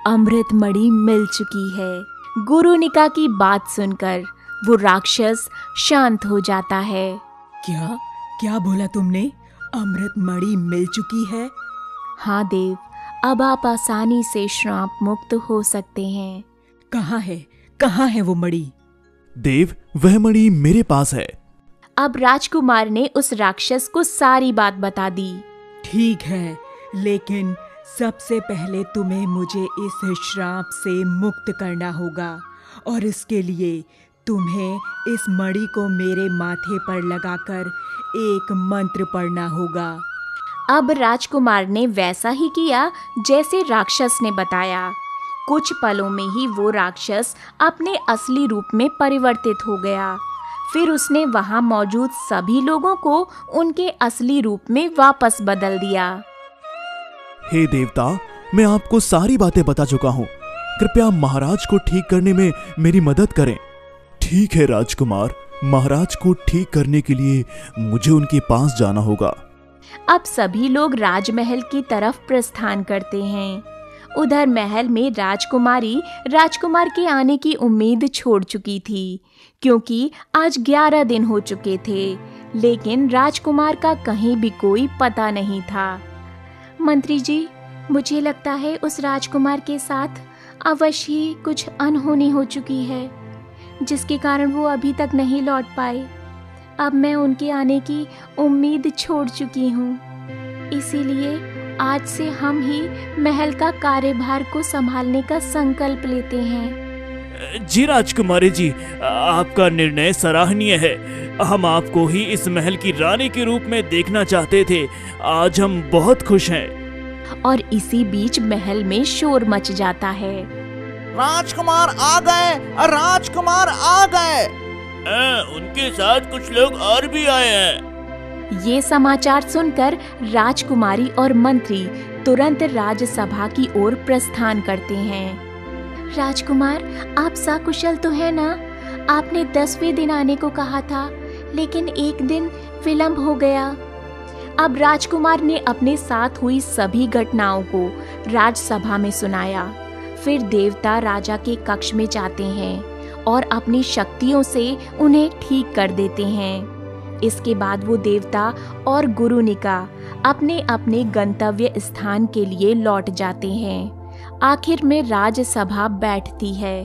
अमृत मणि मिल चुकी है। गुरुनिका की बात सुनकर वो राक्षस शांत हो जाता है। क्या बोला तुमने? अमृत मणि मिल चुकी है? हाँ देव, अब आप आसानी से श्राप मुक्त हो सकते हैं। कहाँ है वो मणि? देव, वह मणि मेरे पास है। अब राजकुमार ने उस राक्षस को सारी बात बता दी। ठीक है, लेकिन सबसे पहले तुम्हें मुझे इस श्राप से मुक्त करना होगा और इसके लिए तुम्हें इस मणि को मेरे माथे पर लगाकर एक मंत्र पढ़ना होगा। अब राजकुमार ने वैसा ही किया जैसे राक्षस ने बताया। कुछ पलों में ही वो राक्षस अपने असली रूप में परिवर्तित हो गया। फिर उसने वहां मौजूद सभी लोगों को उनके असली रूप में वापस बदल दिया। हे देवता, मैं आपको सारी बातें बता चुका हूँ। कृपया महाराज को ठीक करने में मेरी मदद करें। ठीक है राजकुमार, महाराज को ठीक करने के लिए मुझे उनके पास जाना होगा। अब सभी लोग राजमहल की तरफ प्रस्थान करते हैं। उधर महल में राजकुमारी राजकुमार के आने की उम्मीद छोड़ चुकी थी, क्योंकि आज 11 दिन हो चुके थे, लेकिन राजकुमार का कहीं भी कोई पता नहीं था। मंत्री जी, मुझे लगता है उस राजकुमार के साथ अवश्य ही कुछ अनहोनी हो चुकी है, जिसके कारण वो अभी तक नहीं लौट पाए। अब मैं उनके आने की उम्मीद छोड़ चुकी हूँ, इसीलिए आज से हम ही महल का कार्यभार को संभालने का संकल्प लेते हैं। जी राजकुमारी जी, आपका निर्णय सराहनीय है। हम आपको ही इस महल की रानी के रूप में देखना चाहते थे। आज हम बहुत खुश हैं। और इसी बीच महल में शोर मच जाता है। राजकुमार आ गए, राजकुमार आ गए। उनके साथ कुछ लोग और भी आए हैं। ये समाचार सुनकर राजकुमारी और मंत्री तुरंत राजसभा की ओर प्रस्थान करते हैं। राजकुमार, आप सकुशल तो है ना? आपने 10वें दिन आने को कहा था, लेकिन एक दिन विलंब हो गया। अब राजकुमार ने अपने साथ हुई सभी घटनाओं को राजसभा में सुनाया। फिर देवता राजा के कक्ष में जाते हैं और अपनी शक्तियों से उन्हें ठीक कर देते हैं। इसके बाद वो देवता और गुरुनिका अपने अपने गंतव्य स्थान के लिए लौट जाते हैं। आखिर में राजसभा बैठती है।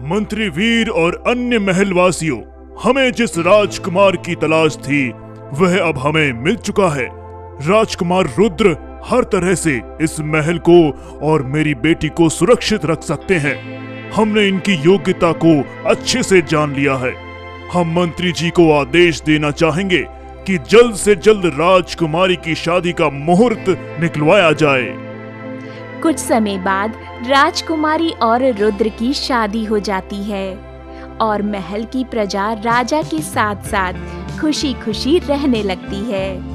मंत्री वीर और अन्य महलवासियों, हमें जिस राजकुमार की तलाश थी वह अब हमें मिल चुका है। राजकुमार रुद्र हर तरह से इस महल को और मेरी बेटी को सुरक्षित रख सकते हैं। हमने इनकी योग्यता को अच्छे से जान लिया है। हम मंत्री जी को आदेश देना चाहेंगे कि जल्द से जल्द राजकुमारी की शादी का मुहूर्त निकलवाया जाए। कुछ समय बाद राजकुमारी और रुद्र की शादी हो जाती है और महल की प्रजा राजा के साथ साथ खुशी खुशी रहने लगती है।